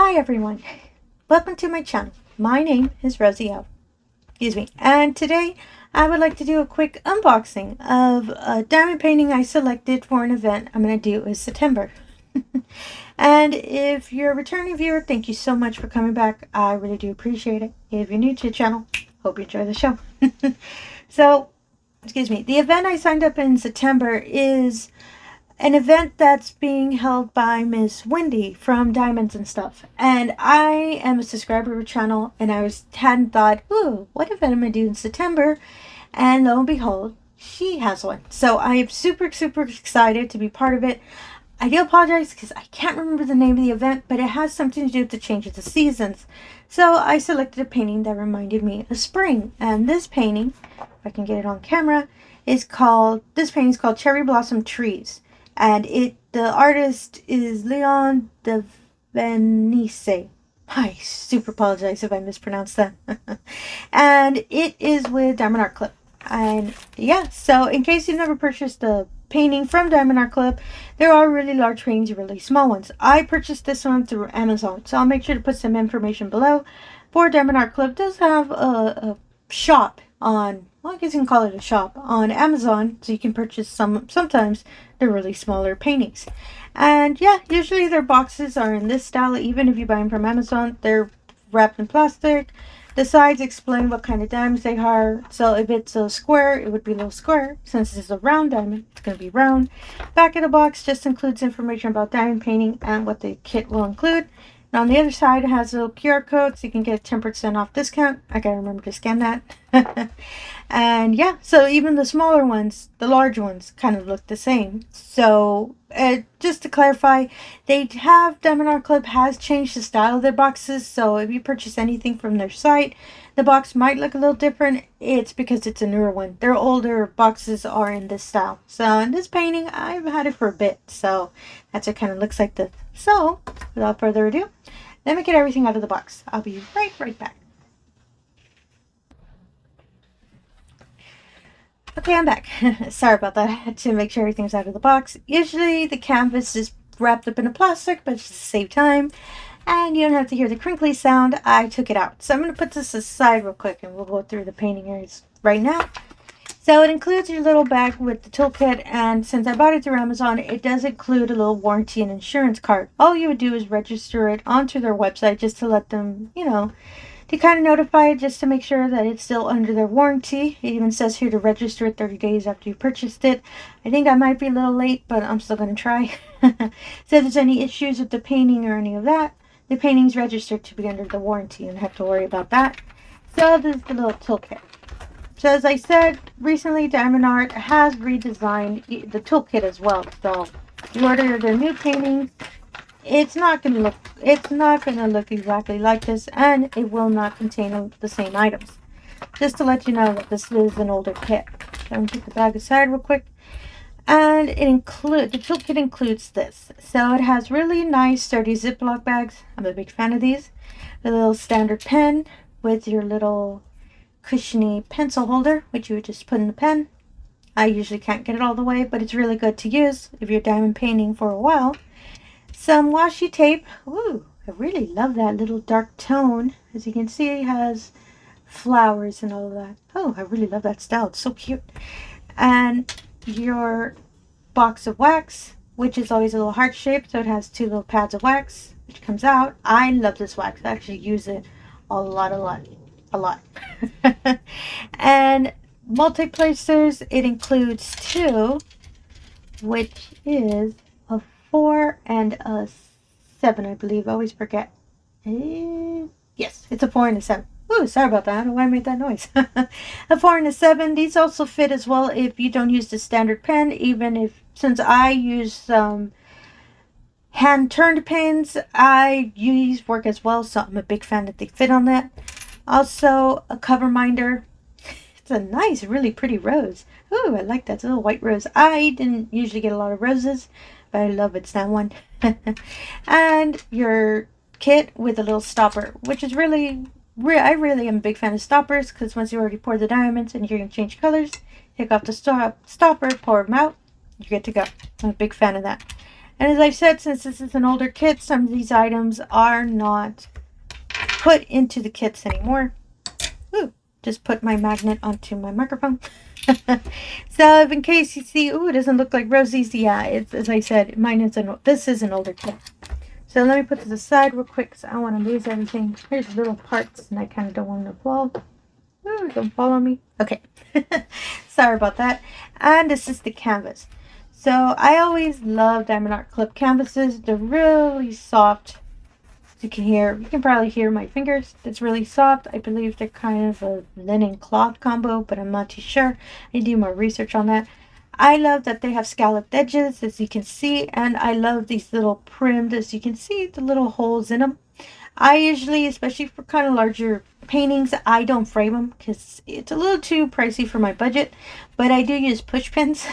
Hi everyone, welcome to my channel. My name is Rosy O. And today I would like to do a quick unboxing of a diamond painting I selected for an event I'm going to do in September. And if you're a returning viewer, thank you so much for coming back. I really do appreciate it. If you're new to the channel, hope you enjoy the show. The event I signed up in September is an event that's being held by Miss Wendy from Diamonds and Stuff. And I am a subscriber of her channel, and I hadn't thought, ooh, what event am I doing in September? And lo and behold, she has one. So I am super excited to be part of it. I do apologize because I can't remember the name of the event, but it has something to do with the change of the seasons. So I selected a painting that reminded me of spring. And this painting, if I can get it on camera, is called Cherry Blossom Trees. And the artist is Leon de Venice. I super apologize if I mispronounced that. And it is with Diamondart And yeah, so in case you've never purchased a painting from Diamondart, there are really large paintings and really small ones. I purchased this one through Amazon, so I'll make sure to put some information below. For Diamondart It does have a shop on, well, I guess you can call it a shop on Amazon, so you can purchase sometimes the really smaller paintings. And yeah, usually their boxes are in this style. Even if you buy them from Amazon, they're wrapped in plastic. The sides explain what kind of diamonds they are. So if it's a square, it would be a little square. Since it's a round diamond, it's going to be round. Back of the box just includes information about diamond painting and what the kit will include. And on the other side, it has a little QR code so you can get a 10% off discount. I gotta remember to scan that. And yeah, so even the smaller ones, the large ones, kind of look the same. So just to clarify, Diamondart has changed the style of their boxes. So if you purchase anything from their site, the box might look a little different. It's because it's a newer one. Their older boxes are in this style. So in this painting, I've had it for a bit. So that's what it kind of looks like this. So without further ado, let me get everything out of the box. I'll be right back. Okay, I'm back. Sorry about that. I had to make sure everything's out of the box. Usually the canvas is wrapped up in a plastic, but just to save time and you don't have to hear the crinkly sound, I took it out. So I'm going to put this aside real quick and we'll go through the painting areas right now. So it includes your little bag with the toolkit, and since I bought it through Amazon, it does include a little warranty and insurance card. All you would do is register it onto their website just to let them, to kind of notify it, just to make sure that it's still under their warranty. It even says here to register it 30 days after you purchased it. I think I might be a little late, but I'm still going to try. So if there's any issues with the painting or any of that, the painting's registered to be under the warranty and have to worry about that. So this is the little toolkit. So as I said, recently Diamondart has redesigned the toolkit as well. So if you order their new paintings, it's not going to look exactly like this, and it will not contain the same items. Just to let you know that this is an older kit. So I'm going to put the bag aside real quick. And the toolkit includes this. So it has really nice sturdy Ziploc bags. I'm a big fan of these. A little standard pen with your little cushiony pencil holder, which you would just put in the pen. I usually can't get it all the way, but it's really good to use if you're diamond painting for a while. Some washi tape. Ooh, I really love that little dark tone. As you can see, it has flowers and all of that. Oh, I really love that style. It's so cute. And your box of wax, which is always a little heart shaped, so it has two little pads of wax which comes out. I love this wax. I actually use it a lot. And multi-placers, it includes two, which is a 4 and a 7, I believe. I always forget. Yes, it's a 4 and a 7. Ooh, sorry about that. I don't know why I made that noise. A 4 and a 7. These also fit as well if you don't use the standard pen. Since I use hand-turned pens, these work as well. So I'm a big fan that they fit on that. Also, a cover minder. It's a nice, really pretty rose. Ooh, I like that. It's a little white rose. I didn't usually get a lot of roses, but I love it's that one. And your kit with a little stopper, which is I really am a big fan of stoppers, because once you already pour the diamonds and you're going to change colors, take off the stopper, pour them out, you're good to go. I'm a big fan of that. And as I said, since this is an older kit, some of these items are not put into the kits anymore. Ooh, just put my magnet onto my microphone. So if in case you see, ooh, it doesn't look like Rosy's, yeah, it's, as I said, this is an older kit. So let me put this aside real quick because I don't want to lose everything. Here's little parts and I kind of don't want them to fall. Ooh, don't fall on me. Okay. Sorry about that. And this is the canvas. So I always love diamondartclub canvases. They're really soft. You can probably hear my fingers. It's really soft. I believe they're kind of a linen cloth combo, but I'm not too sure. I need to do more research on that. I love that they have scalloped edges, as you can see, and I love these little primmed, as you can see, the little holes in them. I usually, especially for kind of larger paintings, I don't frame them because it's a little too pricey for my budget, but I do use push pins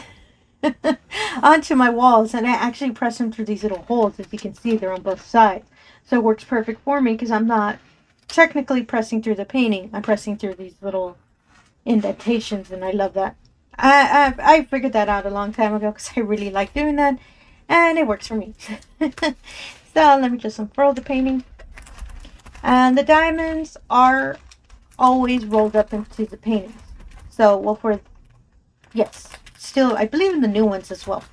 onto my walls, and I actually press them through these little holes. As you can see, they're on both sides. So it works perfect for me because I'm not technically pressing through the painting. I'm pressing through these little indentations, and I love that. I figured that out a long time ago because I really like doing that, and it works for me. So let me just unfurl the painting. And the diamonds are always rolled up into the paintings. So, well, yes, still, I believe in the new ones as well.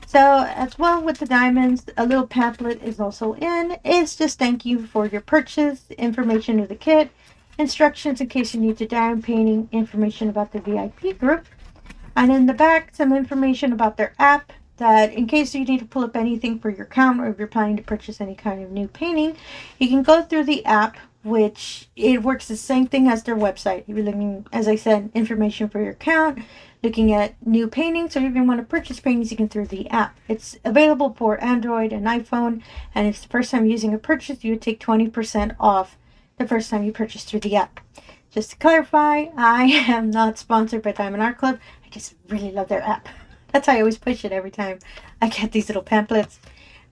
So, as well with the diamonds, a little pamphlet is also in. It's just thank you for your purchase, information of the kit, instructions in case you need to diamond painting, information about the VIP group, and in the back, some information about their app, that in case you need to pull up anything for your account, or if you're planning to purchase any kind of new painting, you can go through the app, which it works the same thing as their website. You're looking, as I said, information for your account, looking at new paintings, or if you want to purchase paintings, you can through the app. It's available for Android and iPhone, and if it's the first time using a purchase, you would take 20% off the first time you purchase through the app. Just to clarify, I am not sponsored by diamonddartclub. I just really love their app. That's how I always push it every time I get these little pamphlets.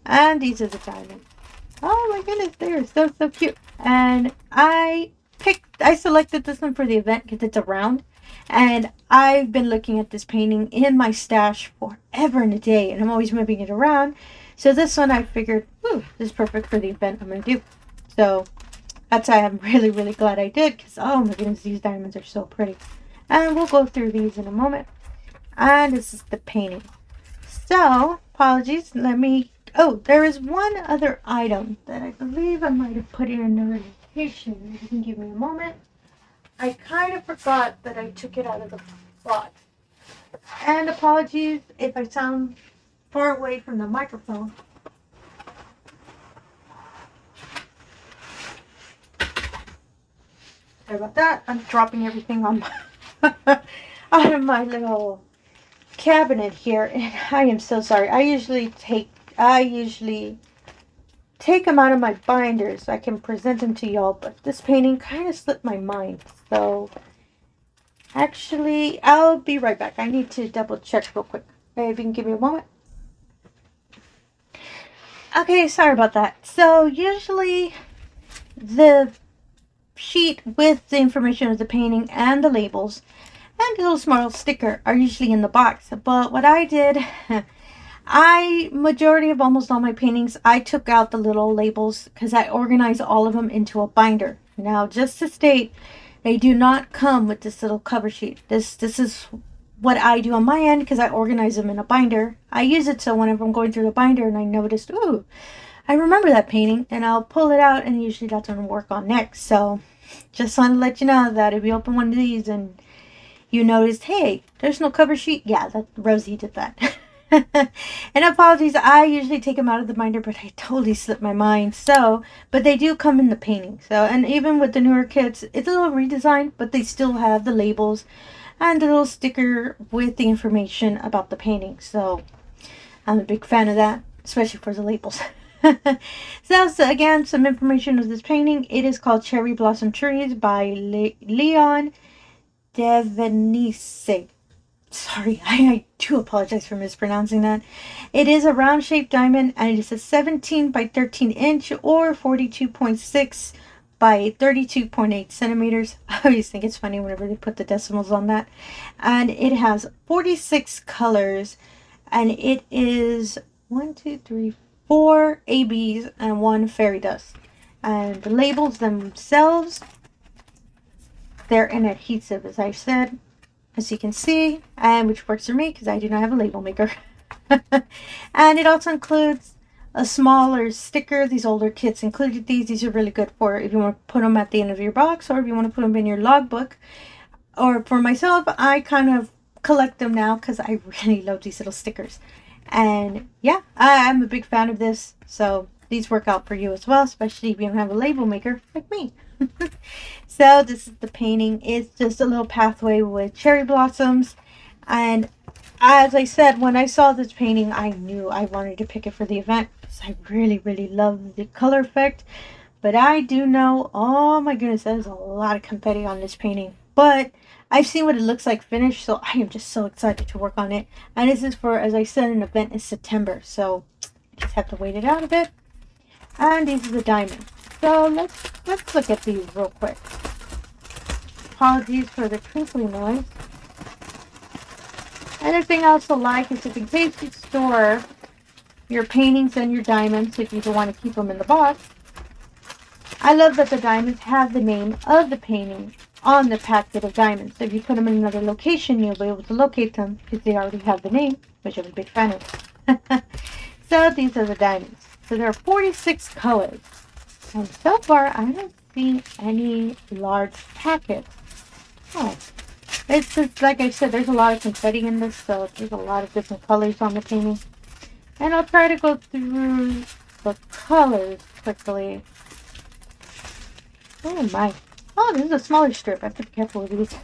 And these are the diamonds. Oh my goodness, they're so cute. And I selected this one for the event because it's a round. And I've been looking at this painting in my stash forever and a day. And I'm always moving it around. So this one I figured, ooh, this is perfect for the event I'm going to do. So that's why I'm really, really glad I did. Because, oh my goodness, these diamonds are so pretty. And we'll go through these in a moment. And this is the painting. So, apologies, there is one other item that I believe I might have put in a notification. If you can give me a moment. I kind of forgot that I took it out of the box. And apologies if I sound far away from the microphone. Sorry about that. I'm dropping everything on my out of my little cabinet here, and I am so sorry. I usually take them out of my binder so I can present them to y'all, but this painting kind of slipped my mind. So actually, I'll be right back. I need to double check real quick. Okay, if you can give me a moment. Okay, sorry about that. So usually the sheet with the information of the painting and the labels and a little small sticker are usually in the box. But what I did, majority of almost all my paintings, I took out the little labels because I organized all of them into a binder. Now, just to state, they do not come with this little cover sheet. This is what I do on my end because I organize them in a binder. I use it so whenever I'm going through the binder and I noticed, ooh, I remember that painting, and I'll pull it out, and usually that's what I work on next. So just want to let you know that if you open one of these and you noticed, hey, there's no cover sheet, yeah, that Rosy did that. And apologies, I usually take them out of the binder, but I totally slipped my mind. So, but they do come in the painting. So, and even with the newer kits, it's a little redesigned, but they still have the labels and a little sticker with the information about the painting. So I'm a big fan of that, especially for the labels. So again, some information of this painting. It is called Cherry Blossom Trees by Leon Devenice. Sorry, I do apologize for mispronouncing that. It is a round shaped diamond, and it is a 17 by 13 inch or 42.6 by 32.8 centimeters. I always think it's funny whenever they put the decimals on that. And it has 46 colors, and it is 4 ABs and 1 fairy dust. And the labels themselves, they're in adhesive, as I said, as you can see, and which works for me because I do not have a label maker. And it also includes a smaller sticker. These older kits included these. These are really good for if you want to put them at the end of your box, or if you want to put them in your logbook. Or for myself, I kind of collect them now because I really love these little stickers. And yeah, I'm a big fan of this, so these work out for you as well, especially if you don't have a label maker like me. So this is the painting. It's just a little pathway with cherry blossoms, and as I said, when I saw this painting, I knew I wanted to pick it for the event because I really love the color effect. But I do know, oh my goodness, there's a lot of confetti on this painting. But I've seen what it looks like finished, so I am just so excited to work on it. And this is for, as I said, an event in September, so I just have to wait it out a bit. And these are the diamonds. So let's look at these real quick. Apologies for the crinkly noise. Another thing I also like is if in case you store your paintings and your diamonds, if you don't want to keep them in the box, I love that the diamonds have the name of the painting on the packet of diamonds. So if you put them in another location, you'll be able to locate them because they already have the name, which I'm a big fan of. So these are the diamonds. So there are 46 colors. And so far, I don't see any large packets. Oh. It's just, like I said, there's a lot of confetti in this, so there's a lot of different colors on the painting. And I'll try to go through the colors quickly. Oh my. Oh, this is a smaller strip. I have to be careful with these.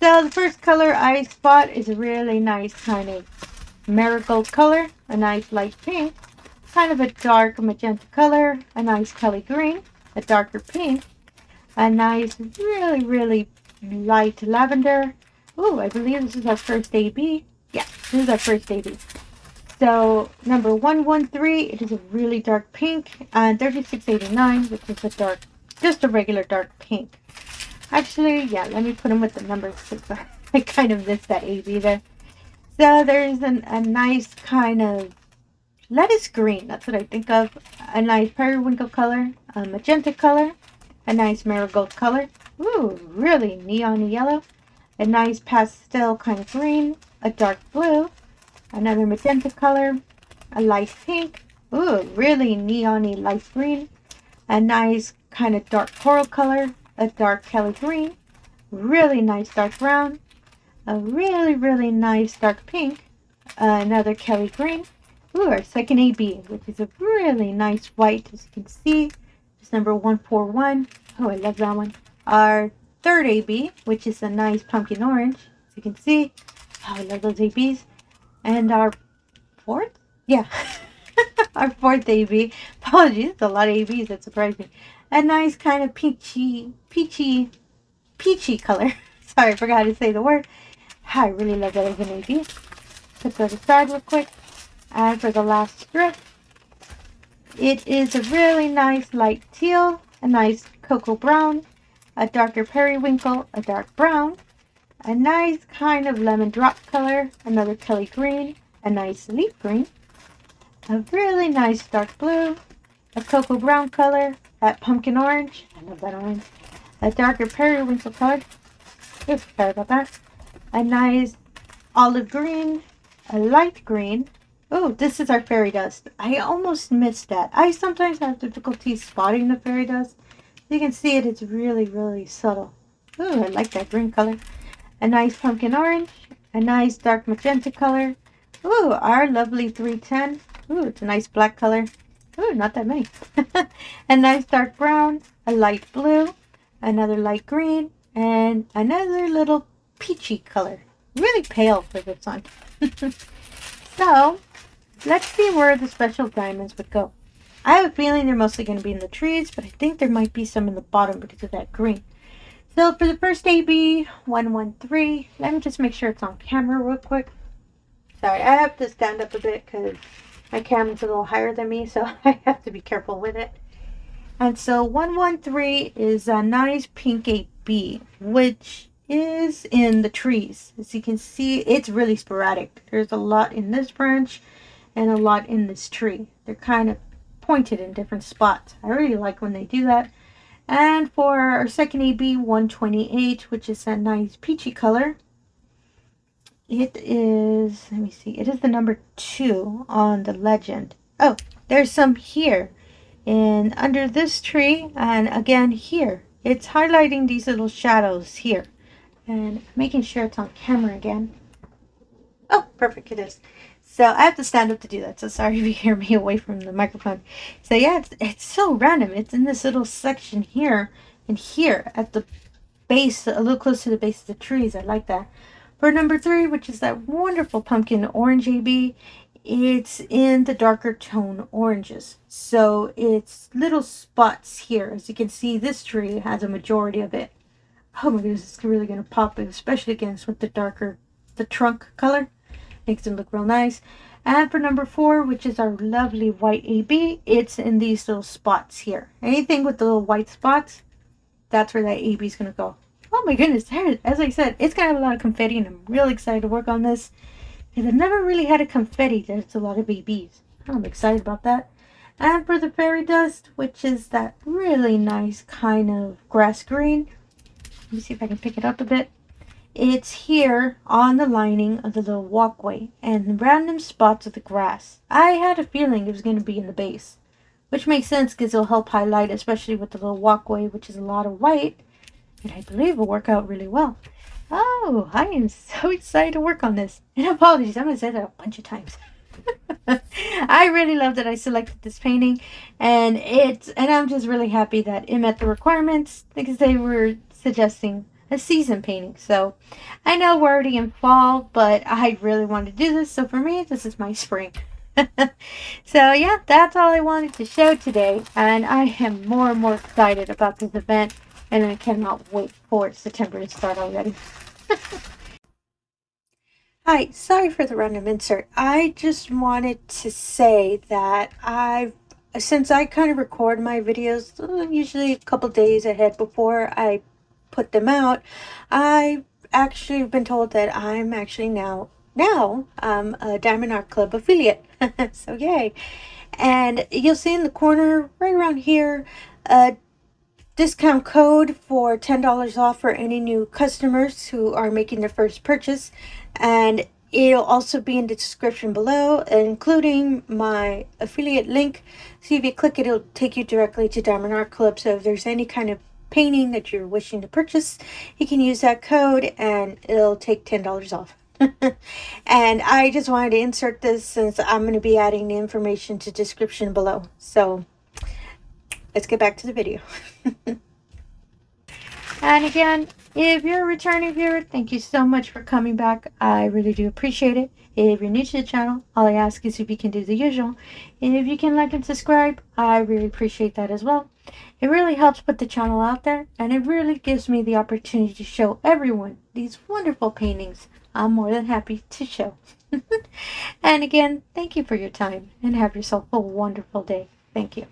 So the first color I spot is a really nice kind of marigold color. A nice light pink. Kind of a dark magenta color. A nice Kelly green. A darker pink. A nice, really light lavender. Ooh, I believe this is our first AB. Yeah, this is our first AB. So number 113, it is a really dark pink, and 3689, which is a dark, just a regular dark pink. Actually, yeah, let me put them with the numbers because I kind of missed that AB there. So there's a nice kind of lettuce green. That's what I think of. A nice periwinkle color, a magenta color, a nice marigold color. Ooh, really neon yellow. A nice pastel kind of green. A dark blue. Another magenta color. A light pink. Ooh, really neon-y light green. A nice kind of dark coral color. A dark Kelly green. Really nice dark brown. A really nice dark pink. Another Kelly green. Ooh, our second AB, which is a really nice white, as you can see. It's number 141. Oh, I love that one. Our third AB, which is a nice pumpkin orange, as you can see. Oh, I love those ABs. And our fourth? Yeah. Our fourth AB. Apologies, it's a lot of ABs, that surprised me. A nice kind of peachy color. Sorry, I forgot how to say the word. I really love that as an AB. Put that aside real quick. And for the last strip, it is a really nice light teal, a nice cocoa brown, a darker periwinkle, a dark brown, a nice kind of lemon drop color, another Kelly green, a nice leaf green, a really nice dark blue, a cocoa brown color, that pumpkin orange, I love that orange, a darker periwinkle color, oops, sorry about that, a nice olive green, a light green. Oh, this is our fairy dust. I almost missed that. I sometimes have difficulty spotting the fairy dust. You can see it, it's really subtle. Ooh, I like that green color. A nice pumpkin orange, a nice dark magenta color. Ooh, our lovely 310. Ooh, it's a nice black color. Ooh, not that many. A nice dark brown, a light blue, another light green, and another little peachy color. Really pale for this one. So, let's see where the special diamonds would go. I have a feeling they're mostly going to be in the trees, but I think there might be some in the bottom because of that green. So for the first AB, 113, let me just make sure it's on camera real quick. Sorry, I have to stand up a bit because my camera's a little higher than me, so I have to be careful with it. And so 113 is a nice pink AB, which is in the trees. As you can see, it's really sporadic. There's a lot in this branch, and a lot in this tree. They're kind of pointed in different spots. I really like when they do that. And for our second AB 128, which is a nice peachy color, it is, let me see, it is the number 2 on the legend. Oh, there's some here and under this tree, and again here. It's highlighting these little shadows here and making sure it's on camera again. Oh, perfect, it is. So I have to stand up to do that, so sorry if you hear me away from the microphone. So yeah, it's so random. It's in this little section here and here at the base, a little close to the base of the trees. I like that. For number 3, which is that wonderful pumpkin orange AB, it's in the darker tone oranges. So it's little spots here. As you can see, this tree has a majority of it. Oh my goodness, it's really going to pop, especially against with the darker, the trunk color. Makes them look real nice. And for number 4, which is our lovely white AB, it's in these little spots here. Anything with the little white spots, that's where that AB is going to go. Oh my goodness, there, as I said, it's going to have a lot of confetti, and I'm really excited to work on this. Because I've never really had a confetti that's a lot of ABs. I'm excited about that. And for the fairy dust, which is that really nice kind of grass green. Let me see if I can pick it up a bit. It's here on the lining of the little walkway and random spots of the grass. I had a feeling it was going to be in the base, which makes sense because it'll help highlight, especially with the little walkway, which is a lot of white, and I believe will work out really well. Oh, I am so excited to work on this. And apologies, I'm going to say that a bunch of times. I really love that I selected this painting, and I'm just really happy that it met the requirements because they were suggesting a season painting. So I know we're already in fall, but I really wanted to do this, so for me this is my spring. So yeah, that's all I wanted to show today, and I am more and more excited about this event, and I cannot wait for September to start already. Hi, sorry for the random insert. I just wanted to say that since I kind of record my videos usually a couple days ahead before I put them out, I actually have been told that I'm actually now a diamondart affiliate. So yay. And you'll see in the corner right around here a discount code for $10 off for any new customers who are making their first purchase, and it'll also be in the description below, including my affiliate link. So if you click it, it'll take you directly to Diamondart Club. So if there's any kind of painting that you're wishing to purchase, you can use that code and it'll take $10 off. And I just wanted to insert this since I'm going to be adding the information to description below. So let's get back to the video. And again, if you're a returning viewer, thank you so much for coming back. I really do appreciate it. If you're new to the channel, all I ask is if you can do the usual. If you can like and subscribe, I really appreciate that as well. It really helps put the channel out there, and it really gives me the opportunity to show everyone these wonderful paintings I'm more than happy to show. And again, thank you for your time, and have yourself a wonderful day. Thank you.